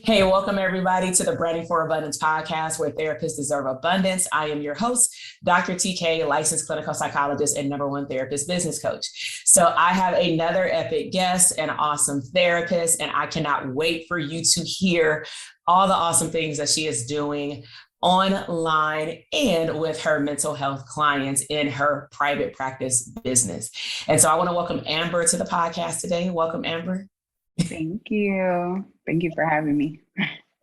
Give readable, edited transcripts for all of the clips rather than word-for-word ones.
Hey, welcome everybody to the Branding for Abundance podcast, where therapists deserve abundance. I am your host, Dr. TK, licensed clinical psychologist and #1 therapist business coach. So I have another epic guest, an awesome therapist, and I cannot wait for you to hear all the awesome things that she is doing online and with her mental health clients in her private practice business. And so I want to welcome Amber to the podcast today. Welcome, Amber. Thank you. Thank you for having me.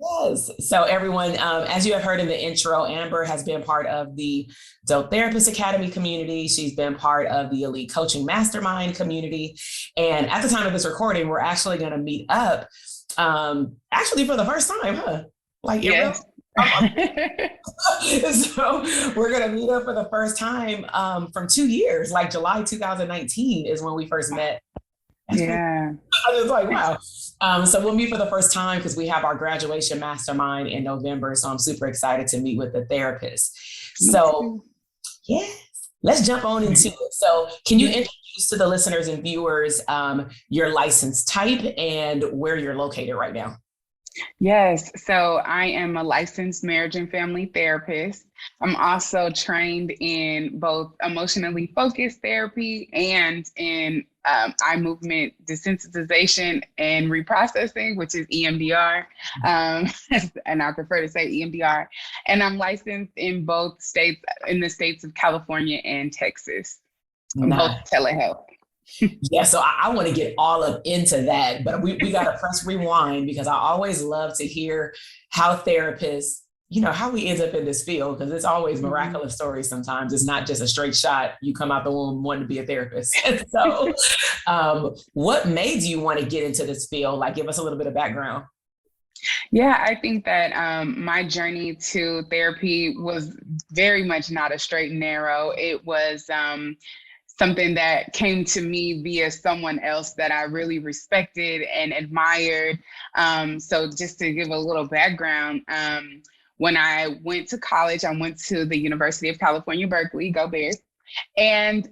Yes. So everyone, as you have heard in the intro, Amber has been part of the Dope Therapist Academy community. She's been part of the Elite Coaching Mastermind community. And at the time of this recording, we're actually going to meet up actually for the first time, huh? Like, yes. So we're going to meet up for the first time from 2 years, like July 2019 is when we first met. Yeah. I was like, wow. So we'll meet for the first time because we have our graduation mastermind in November. So I'm super excited to meet with the therapist. So yes, let's jump on into it. So can you introduce to the listeners and viewers your license type and where you're located right now? Yes. So I am a licensed marriage and family therapist. I'm also trained in both emotionally focused therapy and in eye movement desensitization and reprocessing, which is EMDR. And I prefer to say EMDR. And I'm licensed in both states, in the states of California and Texas, both telehealth. Yeah, so I want to get all up into that, but we got to press rewind because I always love to hear how therapists, how we end up in this field, because it's always miraculous stories sometimes. It's not just a straight shot. You come out the womb wanting to be a therapist. So what made you want to get into this field? Like, give us a little bit of background. Yeah, I think that my journey to therapy was very much not a straight and narrow. It was something that came to me via someone else that I really respected and admired. So just to give a little background, when I went to college, I went to the University of California, Berkeley, go Bears. And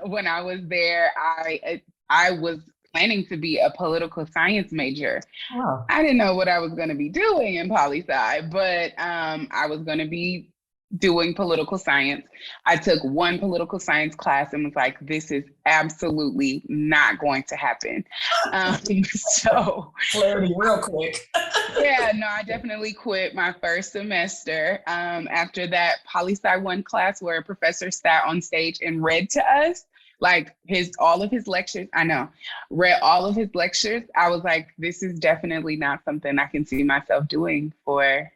when I was there, I was planning to be a political science major. Wow. I didn't know what I was going to be doing in poli-sci, but I was going to be doing political science. I took one political science class and was like, this is absolutely not going to happen. So clarity real quick. Yeah, no, I definitely quit my first semester. After that poli-sci 1 class where a professor sat on stage and read to us, like all of his lectures, read all of his lectures. I was like, this is definitely not something I can see myself doing for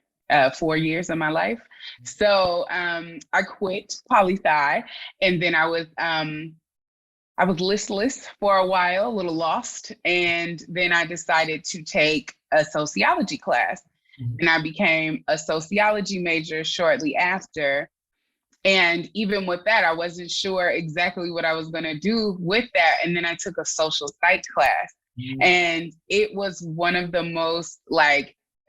4 years of my life. So I quit poli-sci, and then I was listless for a while, a little lost. And then I decided to take a sociology class, and I became a sociology major shortly after. And even with that, I wasn't sure exactly what I was going to do with that. And then I took a social psych class, and it was one of the most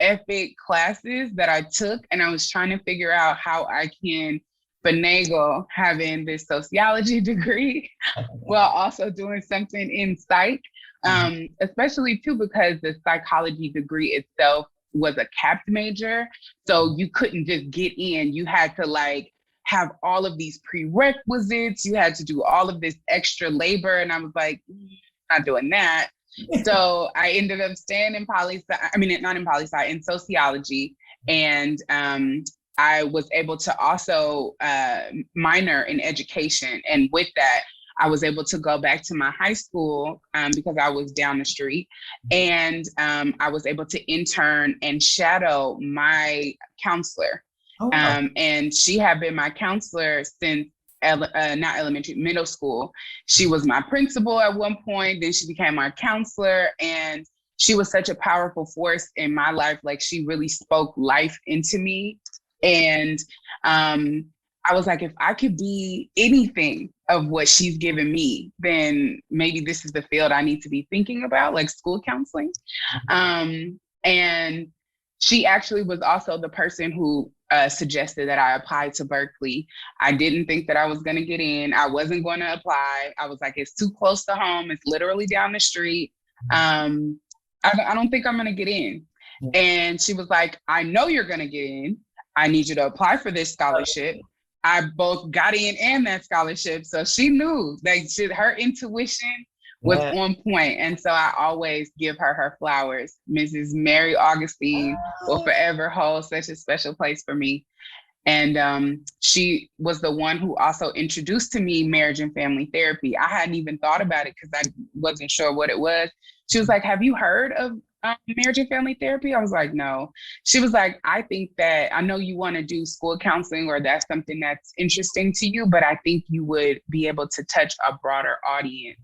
epic classes that I took. And I was trying to figure out how I can finagle having this sociology degree while also doing something in psych, especially too, because the psychology degree itself was a capped major. So you couldn't just get in, you had to have all of these prerequisites. You had to do all of this extra labor. And I was like, not doing that. So I ended up staying in in sociology. And I was able to also minor in education. And with that, I was able to go back to my high school because I was down the street. And I was able to intern and shadow my counselor. Oh, wow. And she had been my counselor since middle school. She was my principal at one point, then she became my counselor, and she was such a powerful force in my life. Like, she really spoke life into me. And I was like, if I could be anything of what she's given me, then maybe this is the field I need to be thinking about, like school counseling. And she actually was also the person who suggested that I apply to Berkeley. I didn't think that I was going to get in. I wasn't going to apply. I was like, it's too close to home. It's literally down the street. I don't think I'm going to get in. And she was like, I know you're going to get in. I need you to apply for this scholarship. I both got in and that scholarship. So she knew, like, her intuition was on point. And so I always give her flowers. Mrs. Mary Augustine will forever hold such a special place for me. And she was the one who also introduced to me marriage and family therapy. I hadn't even thought about it because I wasn't sure what it was. She was like, have you heard of marriage and family therapy? I was like, no. She was like, I think that I know you want to do school counseling or that's something that's interesting to you, but I think you would be able to touch a broader audience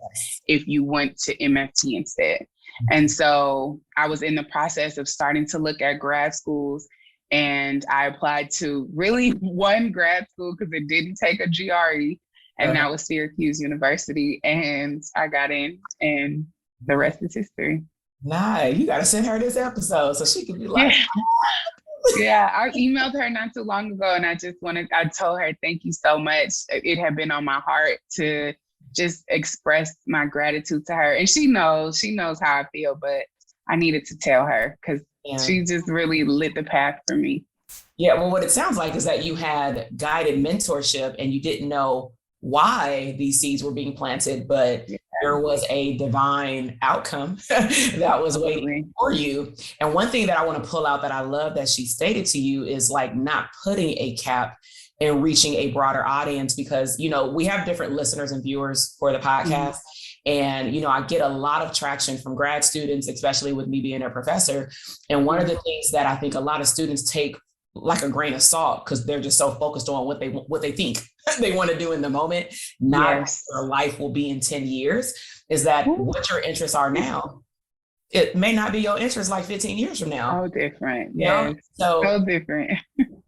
if you went to MFT instead. And so I was in the process of starting to look at grad schools, and I applied to really one grad school because it didn't take a GRE, and that was Syracuse University. And I got in, and the rest is history. Nice. You got to send her this episode so she can be like, yeah, I emailed her not too long ago, and I told her, thank you so much. It had been on my heart to just express my gratitude to her. And she knows how I feel, but I needed to tell her because she just really lit the path for me. Yeah, well, what it sounds like is that you had guided mentorship and you didn't know why these seeds were being planted, but there was a divine outcome that was waiting for you. And one thing that I want to pull out that I love that she stated to you is like not putting a cap and reaching a broader audience, because, you know, we have different listeners and viewers for the podcast. And, you know, I get a lot of traction from grad students, especially with me being a professor. And one of the things that I think a lot of students take like a grain of salt, because they're just so focused on what they think they want to do in the moment, not what their life will be in 10 years, is that what your interests are now, it may not be your interest like 15 years from now. So different. Yeah. So different.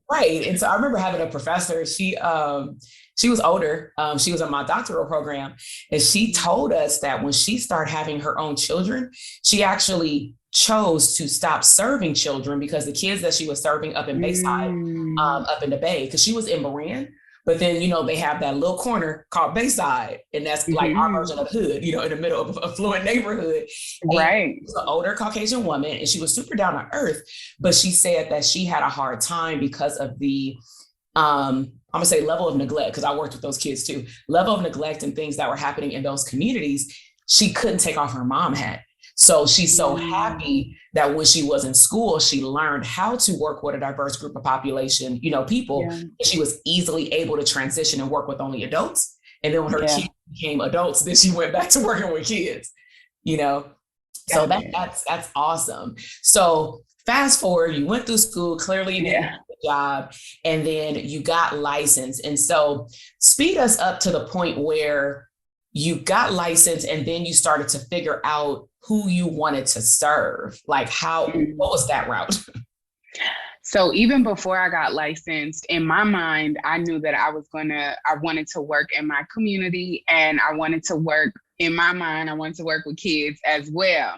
Right. And so I remember having a professor, she was older. She was in my doctoral program. And she told us that when she started having her own children, she actually chose to stop serving children because the kids that she was serving up in Bayside, up in the Bay, because she was in Moran. But then, you know, they have that little corner called Bayside, and that's like our version of Hood, you know, in the middle of a affluent neighborhood. Right. She was an older Caucasian woman, and she was super down to earth. But she said that she had a hard time because of the, I'm gonna say level of neglect, because I worked with those kids too, level of neglect and things that were happening in those communities. She couldn't take off her mom hat. So she's so happy that when she was in school, she learned how to work with a diverse group of population, you know, people. And she was easily able to transition and work with only adults. And then when her kids became adults, then she went back to working with kids, you know. So that's awesome. So fast forward, you went through school, clearly did a good job, and then you got licensed. And so speed us up to the point where you got licensed and then you started to figure out who you wanted to serve. Like what was that route? So even before I got licensed, in my mind, I knew that I wanted to work in my community, and I wanted to work with kids as well.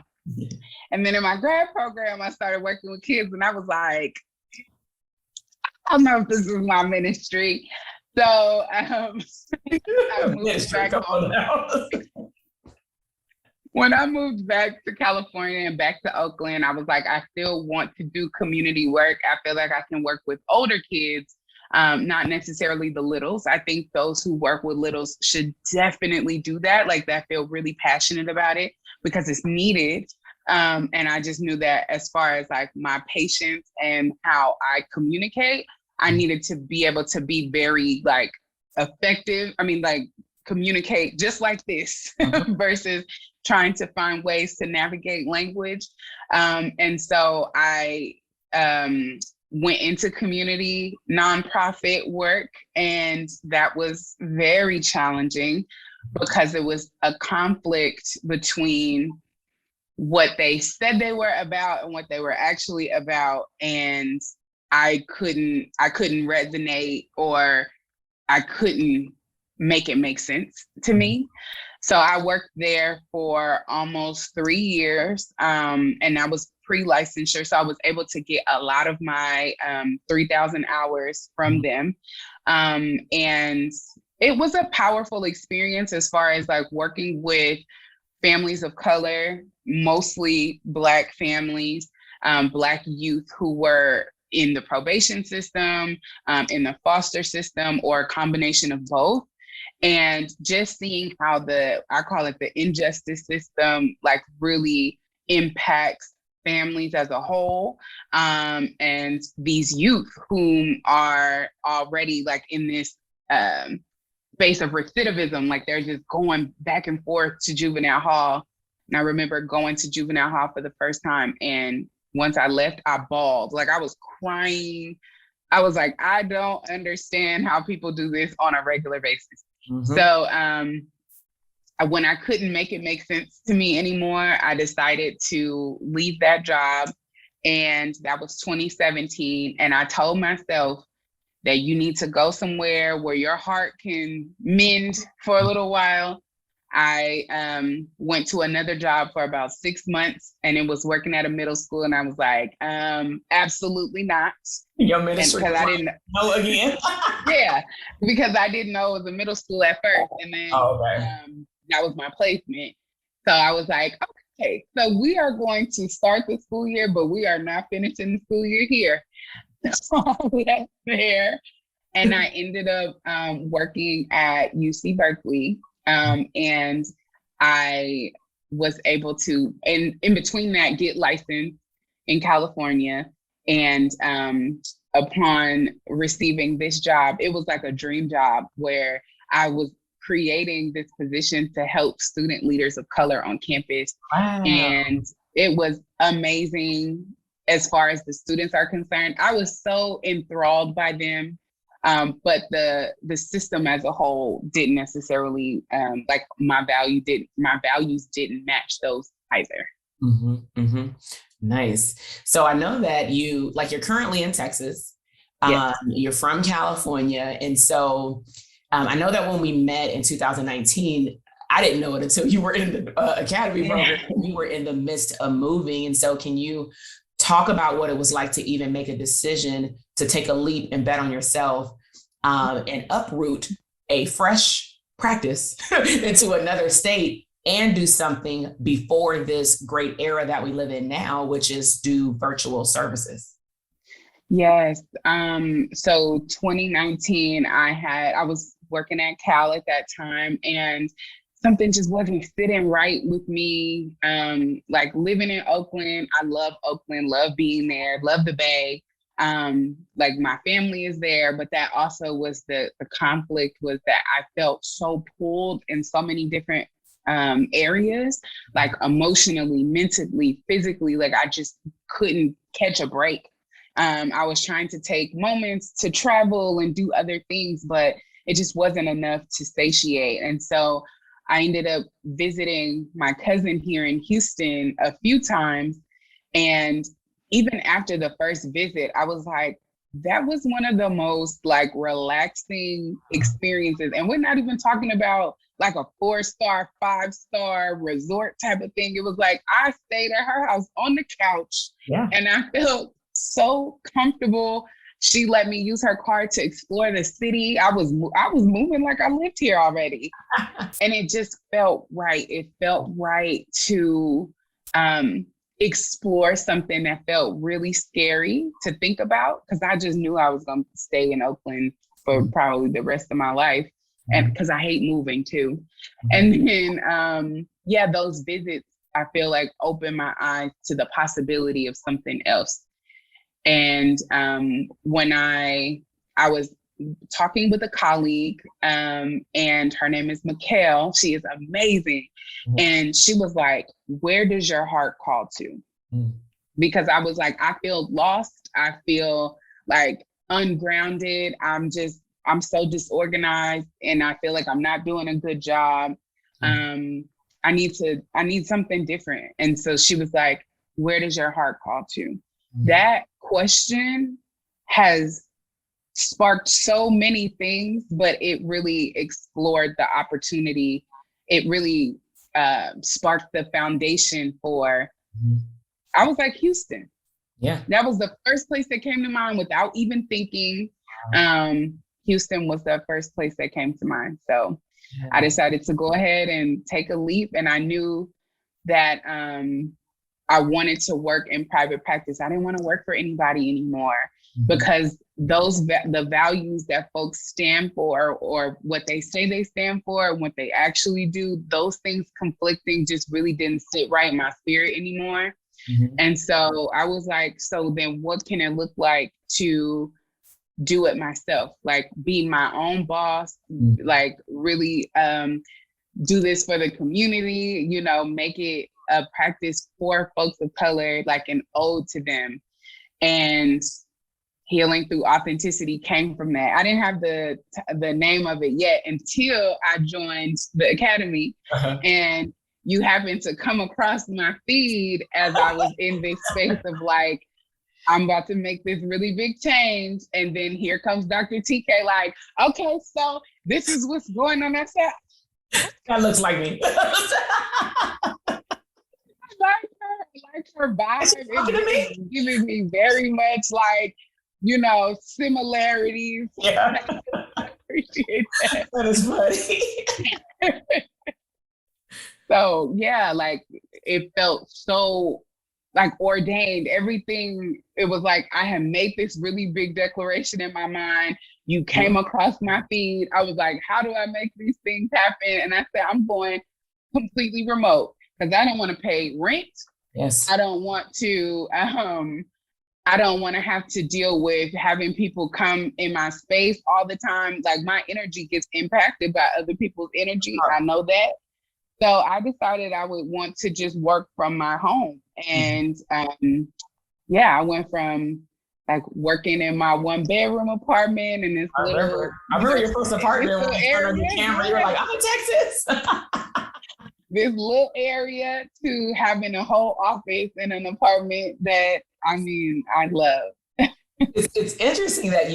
And then in my grad program, I started working with kids, and I was like, I don't know if this is my ministry. So I moved back when I moved back to California and back to Oakland, I was like, I still want to do community work. I feel like I can work with older kids, not necessarily the littles. I think those who work with littles should definitely do that. Like, that feel really passionate about it because it's needed. And I just knew that as far as like my patience and how I communicate, I needed to be able to be very like effective. I mean, like communicate just like this versus trying to find ways to navigate language. And so I went into community nonprofit work, and that was very challenging because it was a conflict between what they said they were about and what they were actually about. And I couldn't resonate, or I couldn't make it make sense to me. So I worked there for almost 3 years, and I was pre-licensure. So I was able to get a lot of my 3,000 hours from them. And it was a powerful experience as far as like working with families of color, mostly Black families, Black youth who were in the probation system, in the foster system, or a combination of both. And just seeing how I call it the injustice system, like really impacts families as a whole, and these youth whom are already like in this space of recidivism, like they're just going back and forth to juvenile hall. And I remember going to juvenile hall for the first time, and once I left, I bawled. Like I was crying. I was like, I don't understand how people do this on a regular basis. Mm-hmm. So when I couldn't make it make sense to me anymore, I decided to leave that job. And that was 2017. And I told myself that you need to go somewhere where your heart can mend for a little while. I went to another job for about 6 months, and it was working at a middle school. And I was like, absolutely not. Your ministry. Because I didn't know again. Yeah, because I didn't know it was a middle school at first. And then that was my placement. So I was like, okay, so we are going to start the school year, but we are not finishing the school year here. So I left there, and I ended up working at UC Berkeley. And I was able to, and in between that, get licensed in California. And upon receiving this job, it was like a dream job where I was creating this position to help student leaders of color on campus. Wow. And it was amazing as far as the students are concerned. I was so enthralled by them. But the system as a whole didn't necessarily like my values didn't match those either. Mm-hmm, mm-hmm. Nice. So I know that you're currently in Texas. Yes. You're from California, and so I know that when we met in 2019, I didn't know it until you were in the academy program. You were in the midst of moving, and so can you talk about what it was like to even make a decision to take a leap and bet on yourself and uproot a fresh practice into another state and do something before this great era that we live in now, which is do virtual services? Yes. So 2019, I was working at Cal at that time, and something just wasn't sitting right with me. Like living in Oakland, I love Oakland, love being there, love the Bay. Like my family is there, but that also was the conflict, was that I felt so pulled in so many different areas, like emotionally, mentally, physically, like I just couldn't catch a break. I was trying to take moments to travel and do other things, but it just wasn't enough to satiate. And so I ended up visiting my cousin here in Houston a few times. And even after the first visit, I was like, that was one of the most like relaxing experiences. And we're not even talking about like a 4-star, 5-star resort type of thing. It was like, I stayed at her house on the couch, and I felt so comfortable. She let me use her car to explore the city. I was moving like I lived here already. And it just felt right. It felt right to explore something that felt really scary to think about, because I just knew I was going to stay in Oakland for probably the rest of my life. And because I hate moving too. And then, those visits, I feel like opened my eyes to the possibility of something else. And when I was talking with a colleague, and her name is Mikhail, she is amazing. And she was like, where does your heart call to? Because I was like, I feel lost. I feel like ungrounded. I'm so disorganized, and I feel like I'm not doing a good job. I need something different. And so she was like, where does your heart call to? That question has sparked so many things, but it really explored the opportunity. It really sparked the foundation for, I was like, Houston. Yeah. That was the first place that came to mind without even thinking. Houston was the first place that came to mind. So I decided to go ahead and take a leap. And I knew that I wanted to work in private practice. I didn't want to work for anybody anymore because the values that folks stand for, or what they say they stand for, and what they actually do, those things conflicting just really didn't sit right in my spirit anymore. And so I was like, so then what can it look like to do it myself? Like, be my own boss, like really do this for the community, you know, make it a practice for folks of color, like an ode to them. And healing through authenticity came from that. I didn't have the name of it yet until I joined the academy. And you happened to come across my feed as I was in this space of like, I'm about to make this really big change. And then here comes Dr. TK, like, okay, so this is what's going on. I said, that looks like me. I like her vibe. It's giving me very much like, you know, similarities. Yeah. I appreciate that. That is funny. So yeah, like it felt so like ordained. Everything, it was like I had made this really big declaration in my mind. You came across my feed. I was like, how do I make these things happen? And I said, I'm going completely remote because I don't want to pay rent. Yes. I don't want to have to deal with having people come in my space all the time. Like, my energy gets impacted by other people's energy. I know that. So I decided I would want to just work from my home. And I went from like working in my 1-bedroom apartment in this I remember your first apartment when you turned on your camera. You were like, I'm in Texas. This little area to having a whole office in an apartment that, I mean, I love. It's interesting that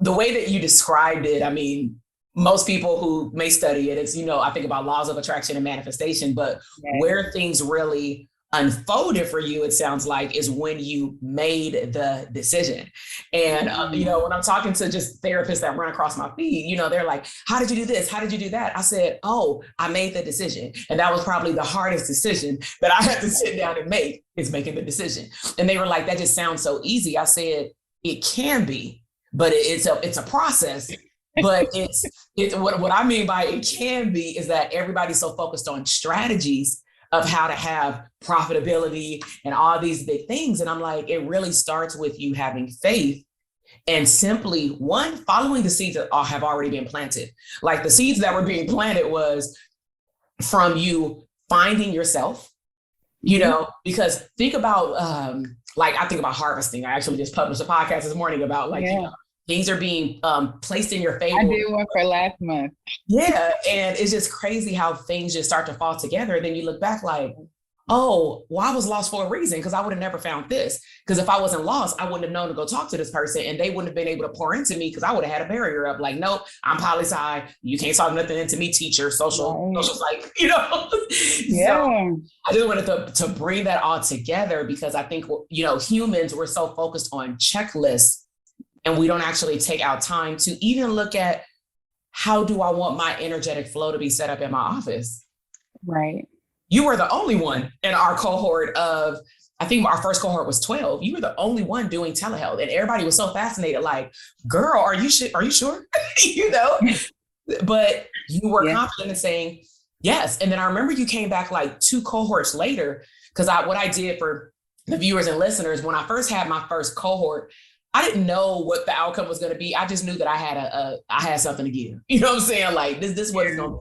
the way that you described it, I mean, most people who may study it, it's, you know, I think about laws of attraction and manifestation, but where things really unfolded for you, it sounds like, is when you made the decision. And, you know, when I'm talking to just therapists that run across my feed, you know, they're like, how did you do this? How did you do that? I said, oh, I made the decision. And that was probably the hardest decision that I had to sit down and make, is making the decision. And they were like, that just sounds so easy. I said, it can be, but it's a process. But it's what I mean by it can be is that everybody's so focused on strategies of how to have profitability and all these big things. And I'm like, it really starts with you having faith and simply, one, following the seeds that have already been planted. Like, the seeds that were being planted was from you finding yourself, you know, because think about, like, I think about harvesting. I actually just published a podcast this morning about like, you know, things are being placed in your favor. I did one for last month. Yeah. And it's just crazy how things just start to fall together. And then you look back like, oh, well, I was lost for a reason, because I would have never found this. Because if I wasn't lost, I wouldn't have known to go talk to this person, and they wouldn't have been able to pour into me, because I would have had a barrier up. Like, nope, I'm poli-sci. You can't talk nothing into me, teacher, social psych, you know? So I just wanted to bring that all together, because I think, you know, humans, we're so focused on checklists, and we don't actually take our time to even look at, how do I want my energetic flow to be set up in my office? Right. You were the only one in our cohort of, I think our first cohort was 12. You were the only one doing telehealth, and everybody was so fascinated. Like, girl, are you sure? You know, but you were confident in saying yes. And then I remember you came back like 2 cohorts later, because what I did for the viewers and listeners, when I first had my first cohort, I didn't know what the outcome was going to be. I just knew that I had something to give. You know what I'm saying? Like, this was going to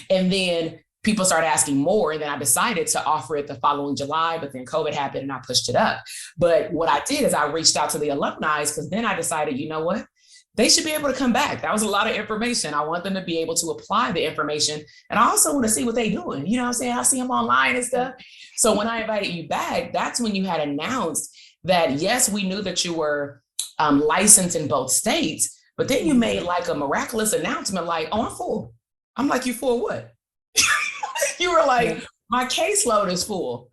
be. And then people started asking more. And then I decided to offer it the following July, but then COVID happened and I pushed it up. But what I did is I reached out to the alumni, because then I decided, you know what? They should be able to come back. That was a lot of information. I want them to be able to apply the information. And I also want to see what they're doing. You know what I'm saying? I see them online and stuff. So when I invited you back, that's when you had announced that, yes, we knew that you were licensed in both states, but then you made like a miraculous announcement, like, oh, I'm full. I'm like, you full what? You were like, my caseload is full.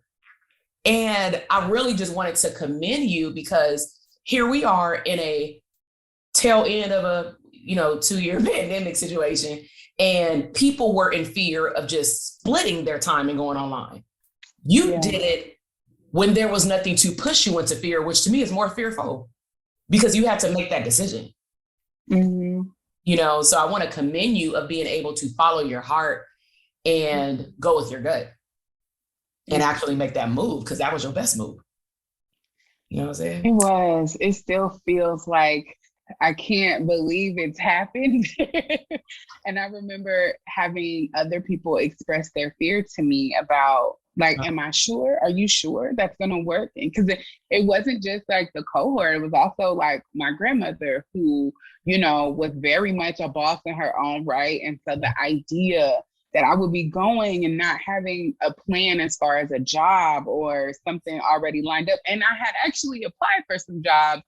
And I really just wanted to commend you, because here we are in a tail end of a, 2-year pandemic situation, and people were in fear of just splitting their time and going online. You did it when there was nothing to push you into fear, which to me is more fearful because you had to make that decision. Mm-hmm. You know, so I want to commend you of being able to follow your heart and go with your gut and actually make that move, because that was your best move. You know what I'm saying? It was. It still feels like I can't believe it's happened. And I remember having other people express their fear to me about, like, am I sure? Are you sure that's going to work? Because it wasn't just like the cohort. It was also like my grandmother who, you know, was very much a boss in her own right. And so the idea that I would be going and not having a plan as far as a job or something already lined up. And I had actually applied for some jobs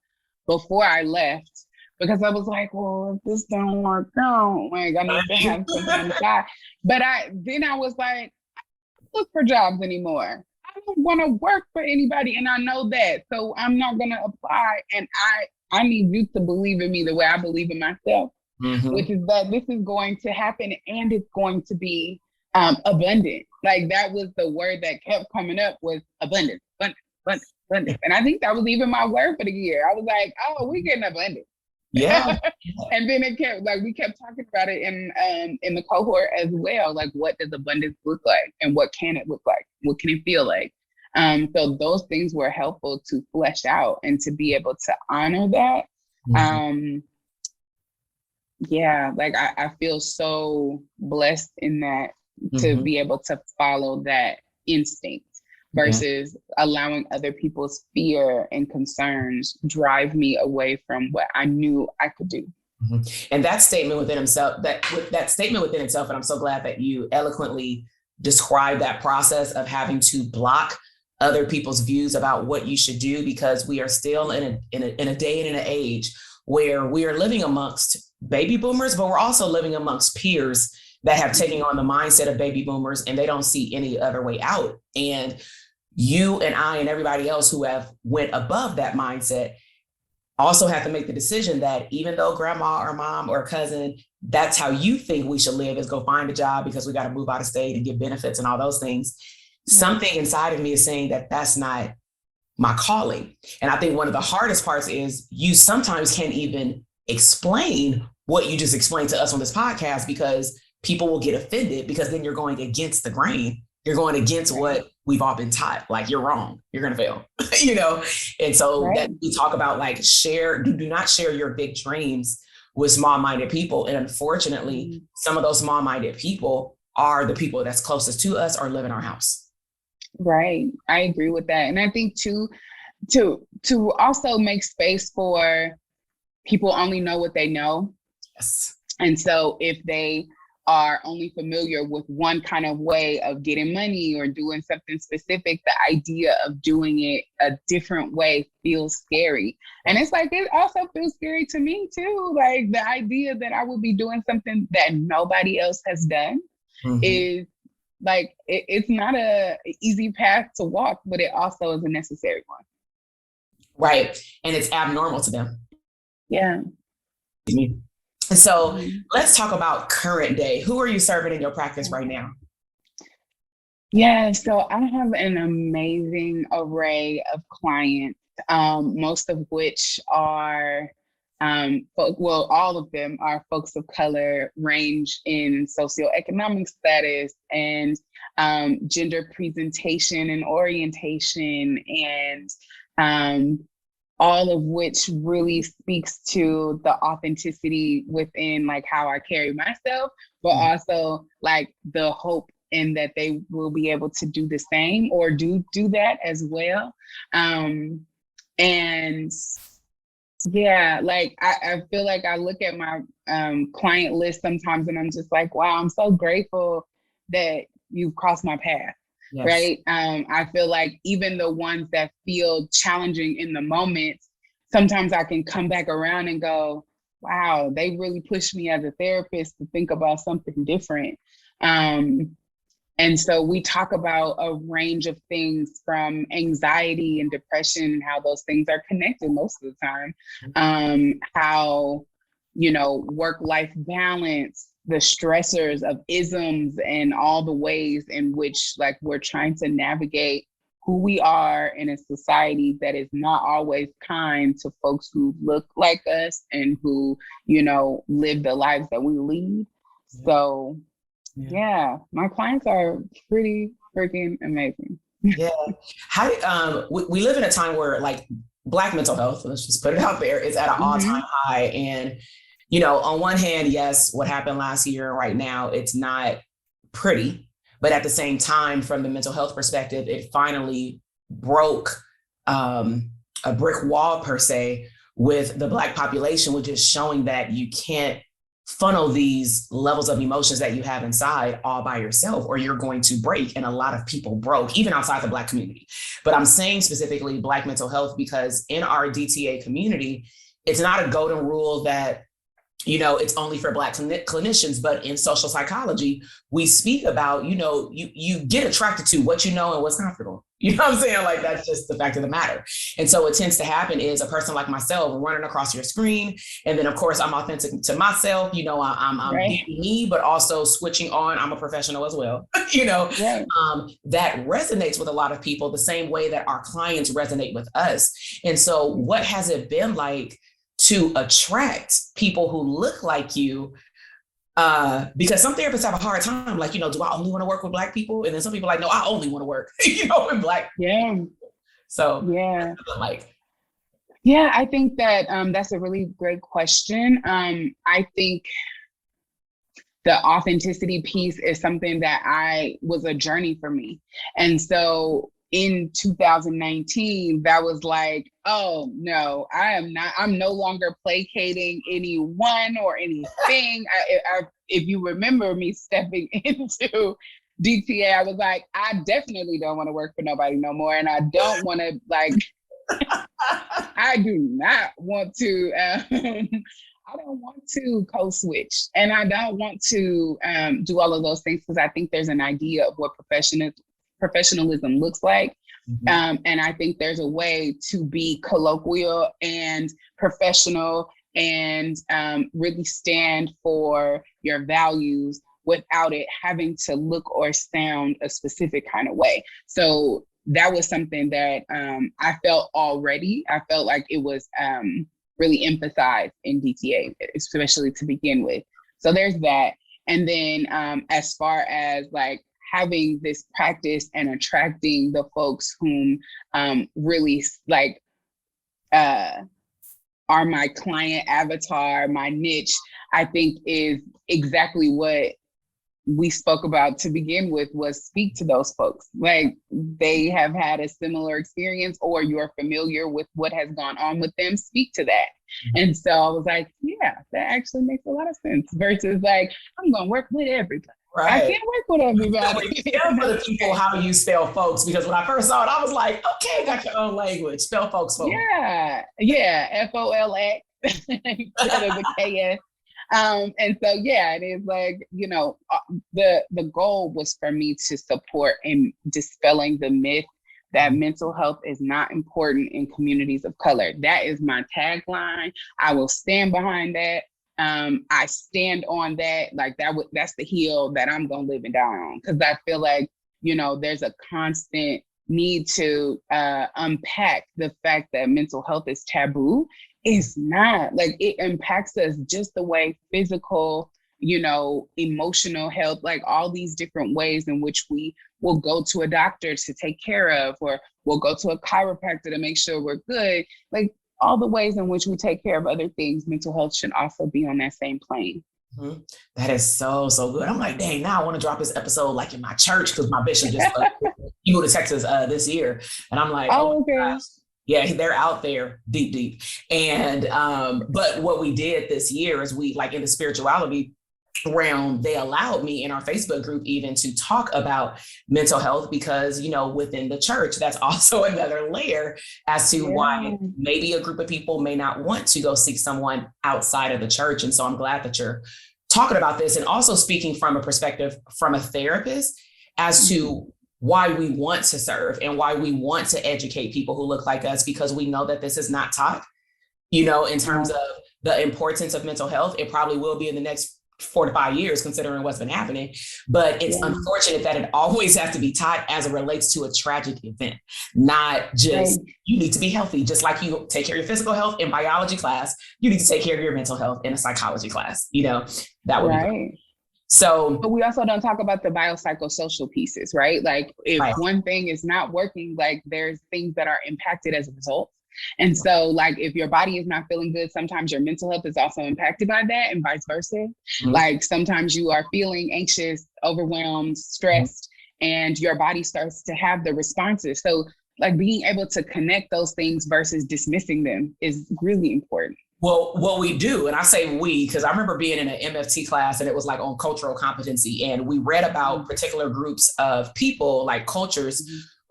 before I left, because I was like, well, if this don't work out, like I need to have something on the side. But then I was like, I don't look for jobs anymore. I don't want to work for anybody, and I know that. So I'm not gonna apply. And I need you to believe in me the way I believe in myself. Mm-hmm. Which is that this is going to happen, and it's going to be abundant. Like that was the word that kept coming up, was abundance, abundance, abundance, abundance. And I think that was even my word for the year. I was like, oh, we're getting abundance. Yeah. And then it kept, like, we kept talking about it in the cohort as well. Like, what does abundance look like, and what can it look like? What can it feel like? So those things were helpful to flesh out and to be able to honor that. Mm-hmm. Yeah, like I feel so blessed in that, to mm-hmm. be able to follow that instinct versus allowing other people's fear and concerns drive me away from what I knew I could do. Mm-hmm. And that statement within himself, that statement within itself, and I'm so glad that you eloquently described that process of having to block other people's views about what you should do, because we are still in a day and in an age where we are living amongst baby boomers, but we're also living amongst peers that have taken on the mindset of baby boomers, and they don't see any other way out. And you and I and everybody else who have went above that mindset also have to make the decision that even though grandma or mom or cousin, that's how you think we should live, is go find a job because we got to move out of state and get benefits and all those things. Mm-hmm. Something inside of me is saying that that's not my calling. And I think one of the hardest parts is you sometimes can't even explain what you just explained to us on this podcast, because people will get offended, because then you're going against the grain. You're going against what we've all been taught. Like, you're wrong, you're going to fail, you know? And so that we talk about, like, do not share your big dreams with small-minded people. And unfortunately, some of those small-minded people are the people that's closest to us or live in our house. Right. I agree with that. And I think too, to also make space for people only know what they know. Yes. And so if they are only familiar with one kind of way of getting money or doing something specific, the idea of doing it a different way feels scary. And it's like, it also feels scary to me too. Like the idea that I would be doing something that nobody else has done is like, it's not an easy path to walk, but it also is a necessary one. Right. And it's abnormal to them. Yeah. And so let's talk about current day. Who are you serving in your practice right now? Yeah, so I have an amazing array of clients, most of which are, all of them are folks of color, range in socioeconomic status and gender presentation and orientation, and all of which really speaks to the authenticity within, like, how I carry myself, but also like the hope in that they will be able to do the same or do that as well. And yeah, like I feel like I look at my client list sometimes and I'm just like, wow, I'm so grateful that you've crossed my path. Yes. Right. I feel like even the ones that feel challenging in the moment, sometimes I can come back around and go, wow, they really pushed me as a therapist to think about something different. And so we talk about a range of things, from anxiety and depression and how those things are connected most of the time. How, work-life balance, the stressors of isms and all the ways in which, like, we're trying to navigate who we are in a society that is not always kind to folks who look like us and who, you know, live the lives that we lead. So yeah, my clients are pretty freaking amazing. Yeah. How we live in a time where like Black mental health, let's just put it out there, is at an all-time high. And, you know, on one hand, yes, what happened last year, right now, it's not pretty. But at the same time, from the mental health perspective, it finally broke a brick wall, per se, with the Black population, which is showing that you can't funnel these levels of emotions that you have inside all by yourself, or you're going to break. And a lot of people broke, even outside the Black community. But I'm saying specifically Black mental health because in our DTA community, it's not a golden rule that, you know, it's only for Black clinicians, but in social psychology, we speak about, you know, you get attracted to what you know and what's comfortable. You know what I'm saying? Like, that's just the fact of the matter. And so what tends to happen is a person like myself running across your screen. And then, of course, I'm authentic to myself. You know, I'm being me, but also switching on. I'm a professional as well. You know, that resonates with a lot of people the same way that our clients resonate with us. And so what has it been like to attract people who look like you? Because some therapists have a hard time, like, you know, do I only want to work with Black people? And then some people are like, no, I only want to work, you know, with Black. Yeah. So like, yeah, I think that that's a really great question. I think the authenticity piece is something that was a journey for me. And so in 2019, that was like, oh no, I'm no longer placating anyone or anything. If you remember me stepping into DTA, I was like, I definitely don't want to work for nobody no more. And I don't want to I do not want to, I don't want to code switch, and I don't want to do all of those things because I think there's an idea of what professionalism looks like. And I think there's a way to be colloquial and professional and really stand for your values without it having to look or sound a specific kind of way. So that was something that I felt already. I felt like it was really emphasized in DTA, especially to begin with. So there's that. And then as far as like having this practice and attracting the folks whom really like are my client avatar, my niche, I think is exactly what we spoke about to begin with, was speak to those folks. Like, they have had a similar experience or you're familiar with what has gone on with them, speak to that. And so I was like, yeah, that actually makes a lot of sense versus like, I'm going to work with everybody. Right. I can't work with everybody. Tell the people how you spell folks, because when I first saw it, I was like, okay, got your own language. Spell folks. Yeah, FOLX instead of the KS. And so, yeah, it is like, you know, the goal was for me to support in dispelling the myth that mental health is not important in communities of color. That is my tagline. I will stand behind that. I stand on that. Like that's the hill that I'm going to live and die on. Cause I feel like, you know, there's a constant need to unpack the fact that mental health is taboo. It's not. Like, it impacts us just the way physical, you know, emotional health, like all these different ways in which we will go to a doctor to take care of, or we'll go to a chiropractor to make sure we're good. Like, all the ways in which we take care of other things, mental health should also be on that same plane. That is so good. I'm like, dang, now I want to drop this episode like in my church, because my bishop just he moved to Texas this year, and I'm like, oh okay. Gosh. Yeah, they're out there deep. And but what we did this year is we, like, in the spirituality realm, they allowed me in our Facebook group even to talk about mental health, because, you know, within the church, that's also another layer as to why maybe a group of people may not want to go seek someone outside of the church. And so I'm glad that you're talking about this, and also speaking from a perspective from a therapist as to why we want to serve and why we want to educate people who look like us, because we know that this is not taught, you know, in terms of the importance of mental health. It probably will be in the next 4 to 5 years, considering what's been happening. But it's unfortunate that it always has to be tied as it relates to a tragic event, not just you need to be healthy. Just like you take care of your physical health in biology class, you need to take care of your mental health in a psychology class. That would be great. So, but we also don't talk about the biopsychosocial pieces, right? Like if one thing is not working, like there's things that are impacted as a result. And so like if your body is not feeling good, sometimes your mental health is also impacted by that and vice versa. Mm-hmm. Like sometimes you are feeling anxious, overwhelmed, stressed, and your body starts to have the responses. So like being able to connect those things versus dismissing them is really important. Well, what we do, and I say we, because I remember being in an MFT class and it was like on cultural competency. And we read about particular groups of people, like cultures,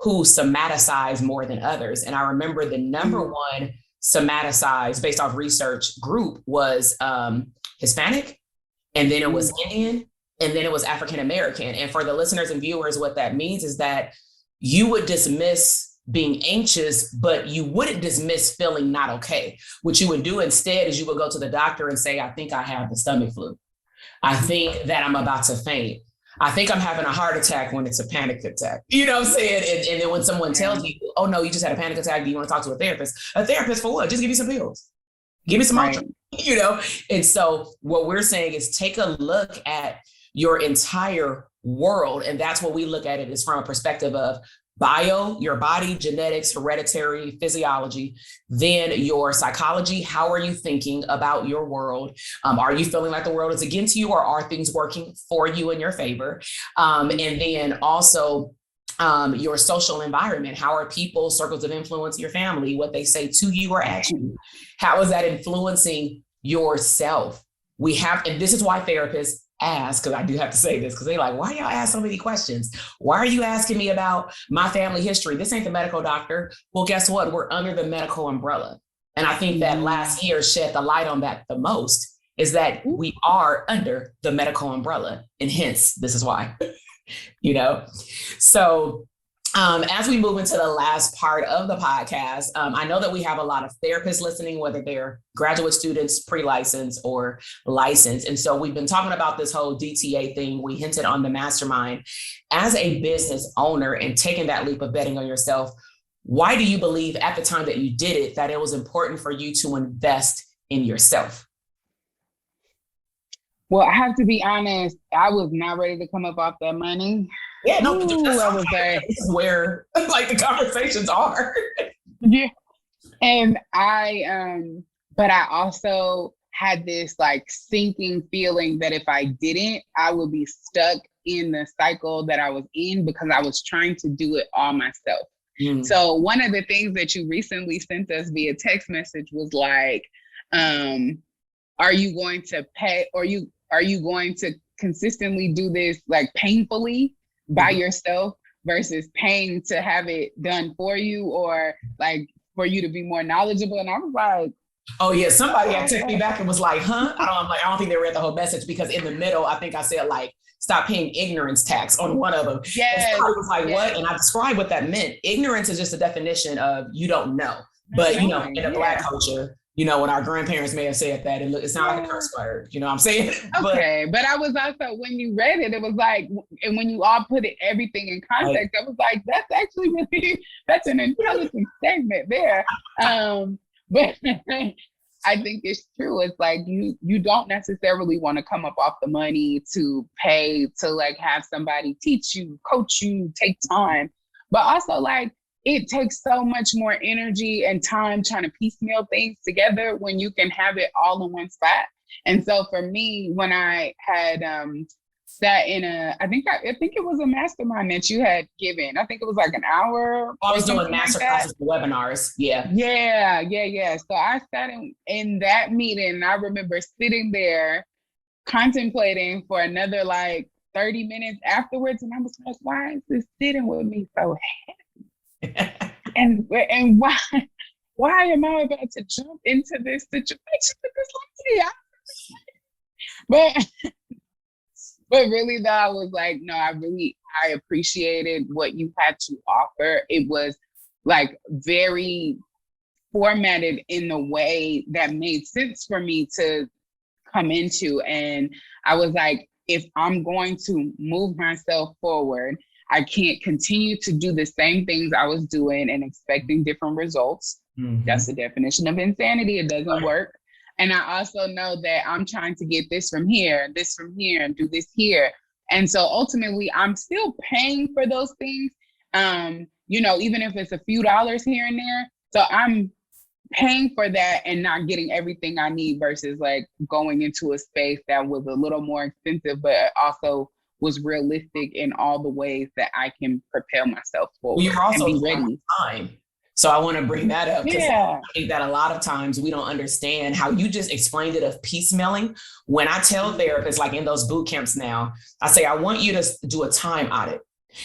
who somaticize more than others. And I remember the number one somaticized based off research group was Hispanic, and then it was Indian, and then it was African American. And for the listeners and viewers, what that means is that you would dismiss being anxious, but you wouldn't dismiss feeling not okay. What you would do instead is you would go to the doctor and say, I think I have the stomach flu. I think that I'm about to faint. I think I'm having a heart attack when it's a panic attack. You know what I'm saying? And then when someone tells you, oh no, you just had a panic attack, do you want to talk to a therapist? A therapist for what? Just give you some pills. Give me some Motrin, And so what we're saying is take a look at your entire world. And that's what we look at it is from a perspective of bio, your body, genetics, hereditary, physiology, then your psychology. How are you thinking about your world? Are you feeling like the world is against you, or are things working for you in your favor? And then also your social environment. How are people, circles of influence, your family, what they say to you or at you? How is that influencing yourself? And this is why therapists ask, because I do have to say this, because they're like, why y'all ask so many questions? Why are you asking me about my family history? This ain't the medical doctor. Well, guess what? We're under the medical umbrella. And I think that last year shed the light on that the most, is that we are under the medical umbrella. And hence, this is why, So as we move into the last part of the podcast, I know that we have a lot of therapists listening, whether they're graduate students, pre-licensed or licensed. And so we've been talking about this whole DTA thing. We hinted on the mastermind. As a business owner and taking that leap of betting on yourself, why do you believe at the time that you did it, that it was important for you to invest in yourself? Well, I have to be honest, I was not ready to come up off that money. Yeah, no, this is where like the conversations are. Yeah. And but I also had this like sinking feeling that if I didn't, I would be stuck in the cycle that I was in because I was trying to do it all myself. So one of the things that you recently sent us via text message was like, are you going to pay, or are you going to consistently do this like painfully by yourself versus paying to have it done for you, or like for you to be more knowledgeable? And I was like, oh yeah, somebody had texted me back and was like, huh? I don't think they read the whole message, because in the middle, I think I said like, stop paying ignorance tax on one of them. Yes. And somebody was like, what? And I described what that meant. Ignorance is just a definition of you don't know. But in the Black culture, when our grandparents may have said that, it sounded like a curse word, you know what I'm saying? Okay, but I was also, when you read it, it was like, and when you all put everything in context, I was like, that's actually really, that's an intelligent statement there. But I think it's true. It's like, you don't necessarily want to come up off the money to pay to like have somebody teach you, coach you, take time. But also like, it takes so much more energy and time trying to piecemeal things together when you can have it all in one spot. And so for me, when I had sat in I think it was a mastermind that you had given. I think it was like an hour. I was doing master classes and webinars. Yeah. So I sat in that meeting, and I remember sitting there contemplating for another like 30 minutes afterwards. And I was like, why is this sitting with me so heavy? and why am I about to jump into this situation with this lady? But really though, I was like, no, I appreciated what you had to offer. It was like very formatted in a way that made sense for me to come into. And I was like, if I'm going to move myself forward, I can't continue to do the same things I was doing and expecting different results. Mm-hmm. That's the definition of insanity. It doesn't work. And I also know that I'm trying to get this from here, and do this here. And so ultimately, I'm still paying for those things, even if it's a few dollars here and there. So I'm paying for that and not getting everything I need versus like going into a space that was a little more expensive, but also was realistic in all the ways that I can propel myself forward. Well, you're also and be ready. Time. So I want to bring that up because I think that a lot of times we don't understand how you just explained it of piecemealing. When I tell therapists, like in those boot camps now, I say, I want you to do a time audit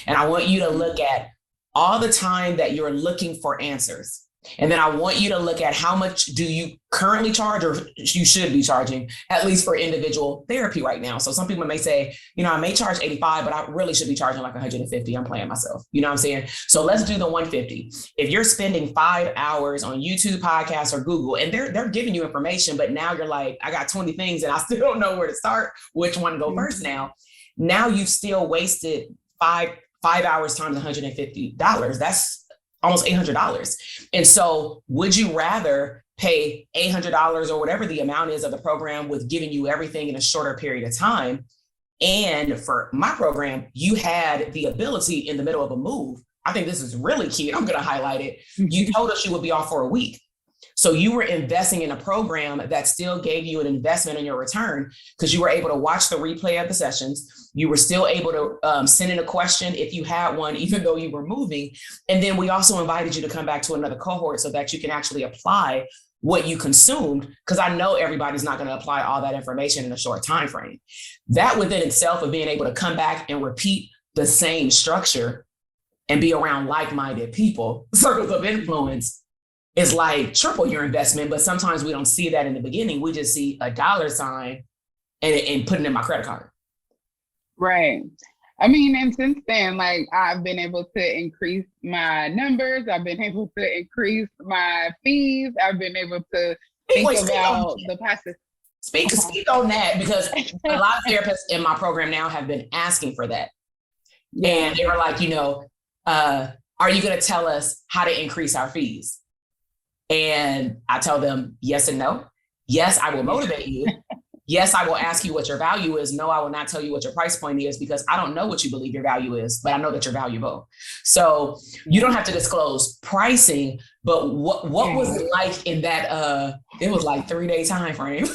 and I want you to look at all the time that you're looking for answers. And then I want you to look at how much do you currently charge or you should be charging, at least for individual therapy right now. So some people may say, I may charge 85, but I really should be charging like 150. I'm playing myself. You know what I'm saying? So let's do the 150. If you're spending 5 hours on YouTube, podcasts, or Google, and they're giving you information, but now you're like, I got 20 things and I still don't know where to start, which one to go first now. Now you've still wasted 5 hours times $150. That's almost $800. And so would you rather pay $800 or whatever the amount is of the program with giving you everything in a shorter period of time? And for my program, you had the ability in the middle of a move. I think this is really key. I'm going to highlight it. You told us you would be off for a week. So you were investing in a program that still gave you an investment in your return because you were able to watch the replay of the sessions. You were still able to send in a question if you had one, even though you were moving. And then we also invited you to come back to another cohort so that you can actually apply what you consumed, because I know everybody's not going to apply all that information in a short time frame. That within itself of being able to come back and repeat the same structure and be around like-minded people, circles of influence, is like triple your investment. But sometimes we don't see that in the beginning. We just see a dollar sign and putting in my credit card. Right. I mean, and since then, like I've been able to increase my numbers. I've been able to increase my fees. I've been able to think about the passive. Speak on that, because a lot of therapists in my program now have been asking for that. Yeah. And they were like, are you going to tell us how to increase our fees? And I tell them yes and no. Yes, I will motivate you. Yes, I will ask you what your value is. No, I will not tell you what your price point is, because I don't know what you believe your value is, but I know that you're valuable. So you don't have to disclose pricing, but what was it like in that, it was like 3-day time frame.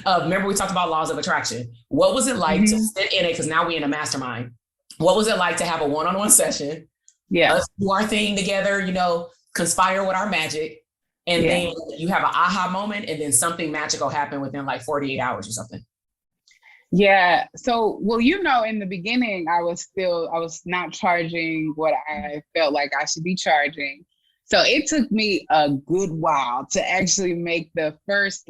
Remember we talked about laws of attraction. What was it like to sit in it? Because now we're in a mastermind. What was it like to have a one-on-one session? Yeah. Us do our thing together, conspire with our magic. And then you have an aha moment, and then something magical happened within like 48 hours or something. Yeah. So, well, in the beginning, I was not charging what I felt like I should be charging. So it took me a good while to actually make the first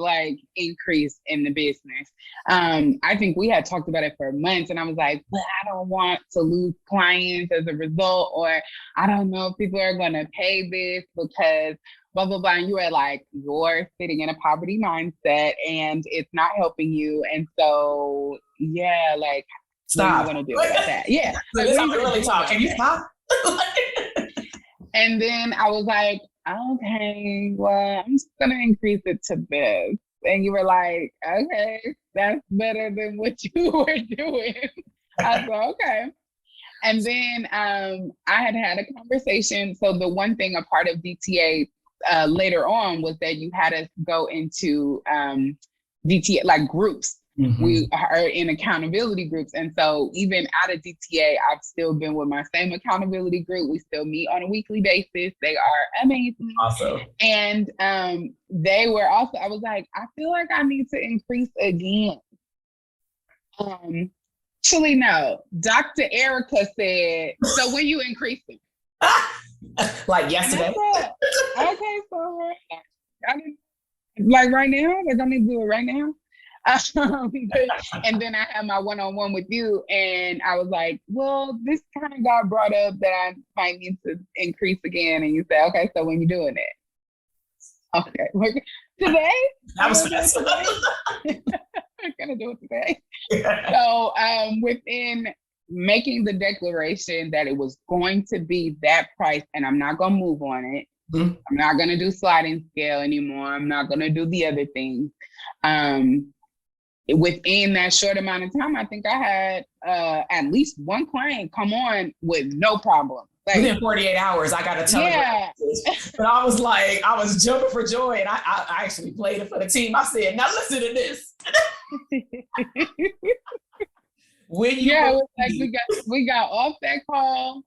increase in the business. I think we had talked about it for months, and I was like, but I don't want to lose clients as a result, or I don't know if people are going to pay this because blah, blah, blah. And you were like, you're sitting in a poverty mindset and it's not helping you. And so, stop. What are you going to do about that? Yeah. This is how we really talk. Can you stop? And then I was like, okay, well, I'm just going to increase it to this. And you were like, okay, that's better than what you were doing. I was like, okay. And then I had a conversation. So the one thing, a part of DTA later on, was that you had us go into DTA, groups. Mm-hmm. We are in accountability groups. And so even out of DTA, I've still been with my same accountability group. We still meet on a weekly basis. They are amazing. Awesome. And they were also, I was like, I feel like I need to increase again. Actually, no. Dr. Erica said, so when you increasing? Like yesterday? Okay, so right now? I need to do it right now? And then I had my one-on-one with you, and I was like, well, this kind of got brought up that I might need to increase again. And you said, okay, so when you doing it? Okay. Today? That was fast. I'm gonna do it today. So within making the declaration that it was going to be that price and I'm not gonna move on it. Mm-hmm. I'm not gonna do sliding scale anymore. I'm not gonna do the other things. Within that short amount of time, I think I had at least one client come on with no problem. Like, within 48 hours, I got to tell you. But I was like, I was jumping for joy. And I actually played it for the team. I said, now listen to this. It was like we got off that call.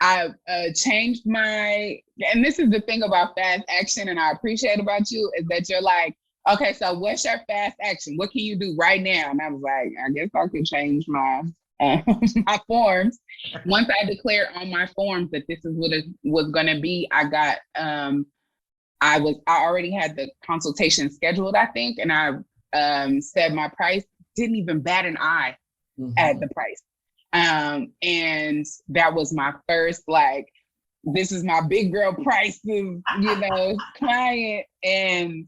I changed and this is the thing about fast action, and I appreciate about you, is that you're like, okay, so what's your fast action? What can you do right now? And I was like, I guess I could change my my forms. Once I declared on my forms that this is what it was going to be, I got I already had the consultation scheduled, I think, and I said my price, didn't even bat an eye at the price. And that was my first, like, this is my big girl prices, client. And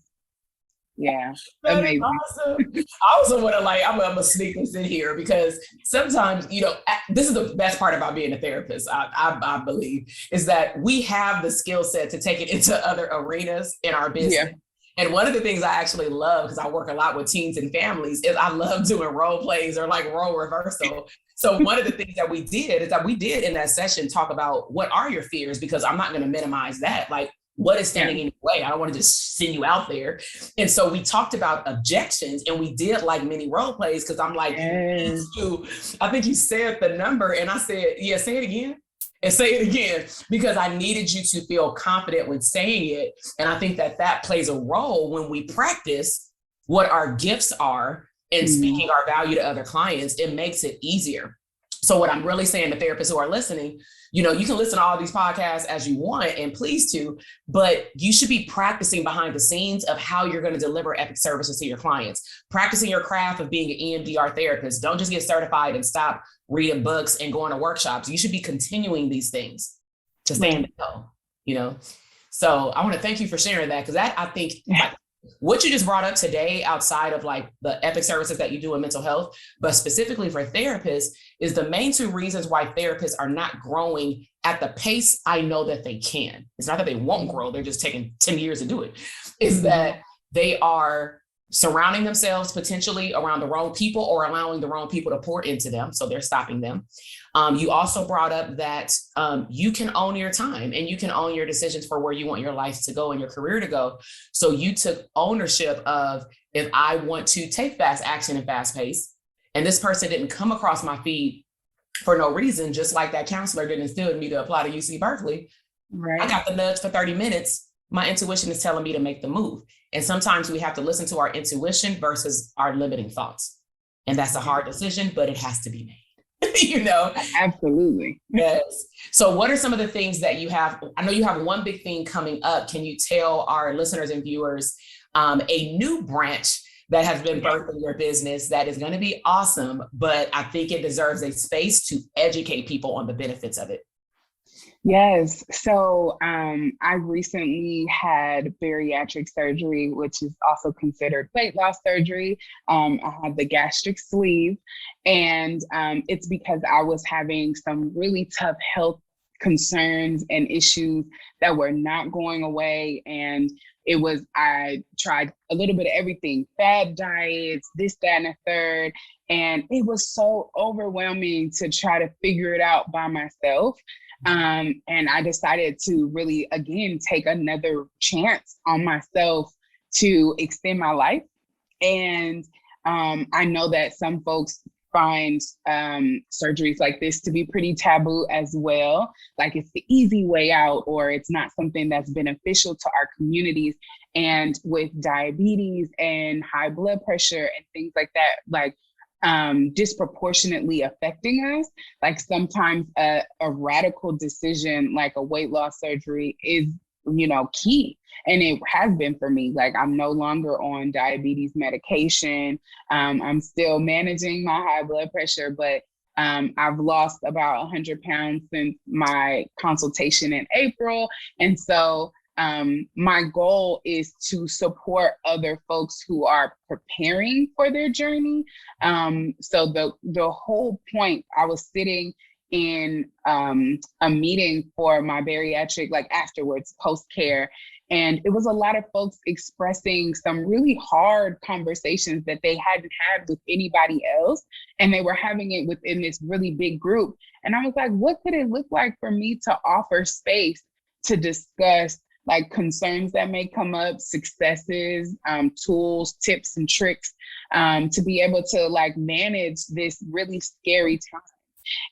yeah, amazing. Awesome. I also want to I'm gonna sneak this in here, because sometimes, this is the best part about being a therapist, I believe, is that we have the skill set to take it into other arenas in our business. Yeah. And one of the things I actually love, because I work a lot with teens and families, is I love doing role plays or like role reversal. So one of the things that we did in that session talk about, what are your fears? Because I'm not going to minimize that. Like, what is standing in your way? I don't want to just send you out there. And so we talked about objections, and we did like mini role plays, because I'm like, I think you said the number, and I said, yeah, say it again. And say it again, because I needed you to feel confident when saying it. And I think that plays a role when we practice what our gifts are and speaking our value to other clients. It makes it easier. So what I'm really saying to therapists who are listening, you can listen to all these podcasts as you want, and please to, but you should be practicing behind the scenes of how you're going to deliver epic services to your clients, practicing your craft of being an EMDR therapist. Don't just get certified and stop reading books and going to workshops. You should be continuing these things to stay in the know, So I want to thank you for sharing that, because I think what you just brought up today, outside of like the epic services that you do in mental health, but specifically for therapists, is the main two reasons why therapists are not growing at the pace I know that they can. It's not that they won't grow, they're just taking 10 years to do it. Is that they are surrounding themselves potentially around the wrong people, or allowing the wrong people to pour into them. So they're stopping them. You also brought up that you can own your time, and you can own your decisions for where you want your life to go and your career to go. So you took ownership of, if I want to take fast action and fast pace, and this person didn't come across my feed for no reason, just like that counselor didn't instill me to apply to UC Berkeley. Right. I got the nudge for 30 minutes. My intuition is telling me to make the move. And sometimes we have to listen to our intuition versus our limiting thoughts. And that's a hard decision, but it has to be made. Absolutely. Yes. So what are some of the things that you have? I know you have one big thing coming up. Can you tell our listeners and viewers a new branch that has been birthed in your business that is going to be awesome, but I think it deserves a space to educate people on the benefits of it? Yes. So I recently had bariatric surgery, which is also considered weight loss surgery. I had the gastric sleeve, and it's because I was having some really tough health concerns and issues that were not going away. And I tried a little bit of everything, fad diets, this, that, and a third. And it was so overwhelming to try to figure it out by myself. And I decided to really, again, take another chance on myself to extend my life. And I know that some folks find surgeries like this to be pretty taboo as well. Like it's the easy way out, or it's not something that's beneficial to our communities. And with diabetes and high blood pressure and things like that, like disproportionately affecting us, like sometimes a radical decision like a weight loss surgery is, key. And it has been for me. Like I'm no longer on diabetes medication. I'm still managing my high blood pressure, but I've lost about 100 pounds since my consultation in April. And so my goal is to support other folks who are preparing for their journey. So the whole point, I was sitting in a meeting for my bariatric, like afterwards, post-care, and it was a lot of folks expressing some really hard conversations that they hadn't had with anybody else. And they were having it within this really big group. And I was like, what could it look like for me to offer space to discuss like concerns that may come up, successes, tools, tips, and tricks, to be able to like manage this really scary time.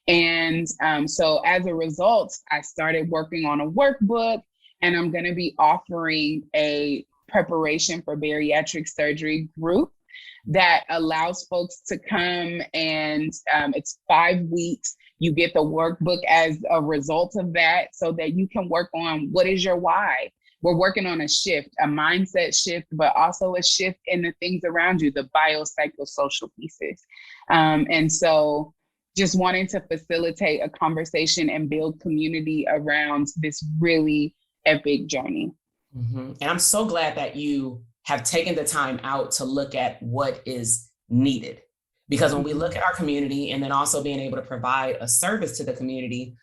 And so as a result, I started working on a workbook, and I'm going to be offering a preparation for bariatric surgery group that allows folks to come, and it's 5 weeks. You get the workbook as a result of that so that you can work on what is your why. We're working on a shift, a mindset shift, but also a shift in the things around you, the biopsychosocial pieces. And so just wanting to facilitate a conversation and build community around this really epic journey. Mm-hmm. And I'm so glad that you have taken the time out to look at what is needed. Because when we look at our community and then also being able to provide a service to the community,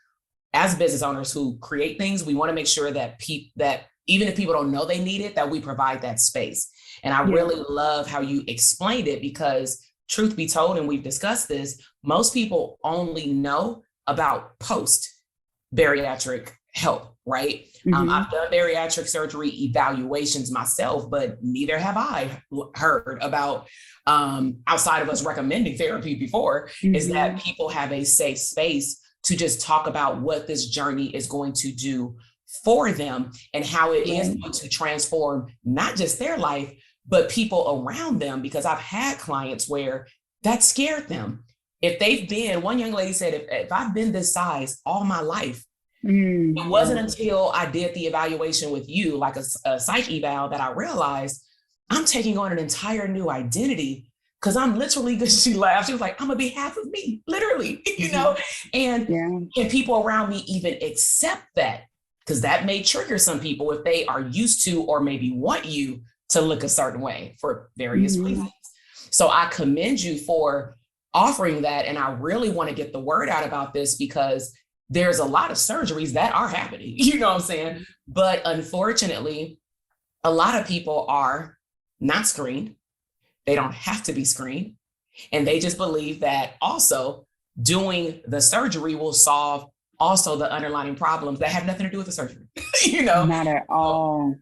as business owners who create things, we want to make sure that that even if people don't know they need it, that we provide that space. And I really love how you explained it, because truth be told, and we've discussed this, most people only know about post-bariatric help, right? I've done bariatric surgery evaluations myself, but neither have I heard about, outside of us recommending therapy before, is that people have a safe space to just talk about what this journey is going to do for them and how it is going to transform not just their life, but people around them. Because I've had clients where that scared them. If they've been, one young lady said, if I've been this size all my life, it wasn't until I did the evaluation with you, like a psych eval, that I realized I'm taking on an entire new identity. Because I'm literally, she laughed, she was like, I'm gonna be half of me, literally, you know? And people around me even accept that, because that may trigger some people if they are used to or maybe want you to look a certain way for various reasons. So I commend you for offering that. And I really want to get the word out about this, because there's a lot of surgeries that are happening, you know what I'm saying? But unfortunately, a lot of people are not screened. They don't have to be screened. And they just believe that also doing the surgery will solve also the underlying problems that have nothing to do with the surgery, you know? Not at all.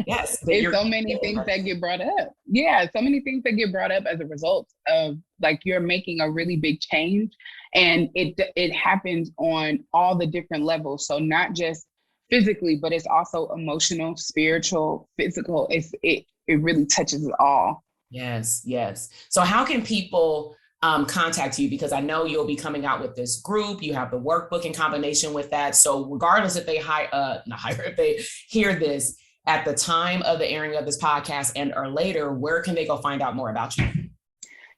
Yes. There's so many things that get brought up. Yeah, so many things that get brought up as a result of like you're making a really big change, and it happens on all the different levels. So not just physically, but it's also emotional, spiritual, physical. It really touches it all. Yes, yes. So how can people contact you? Because I know you'll be coming out with this group. You have the workbook in combination with that. So regardless if they if they hear this at the time of the airing of this podcast and or later, where can they go find out more about you?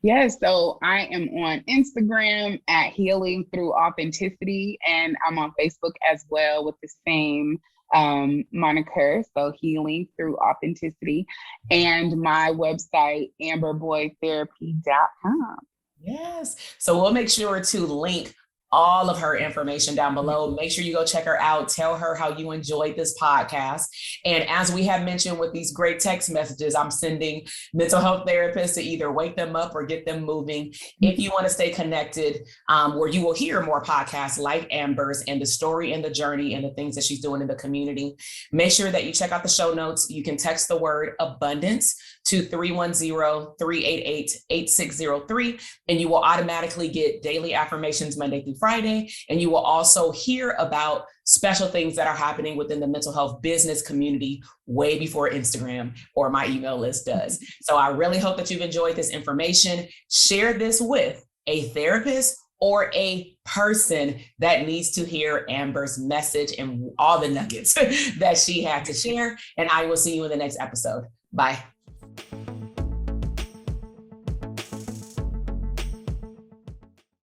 Yes, so I am on Instagram at Healing Through Authenticity, and I'm on Facebook as well with the same moniker, so Healing Through Authenticity, and my website, amberboytherapy.com. Yes. So we'll make sure to link all of her information down below. Make sure you go check her out. Tell her how you enjoyed this podcast. And as we have mentioned with these great text messages, I'm sending mental health therapists to either wake them up or get them moving. If you want to stay connected, where you will hear more podcasts like Amber's and the story and the journey and the things that she's doing in the community, make sure that you check out the show notes. You can text the word abundance to 310-388-8603, and you will automatically get daily affirmations Monday through Friday. And you will also hear about special things that are happening within the mental health business community way before Instagram or my email list does. So I really hope that you've enjoyed this information. Share this with a therapist or a person that needs to hear Amber's message and all the nuggets that she had to share. And I will see you in the next episode. Bye.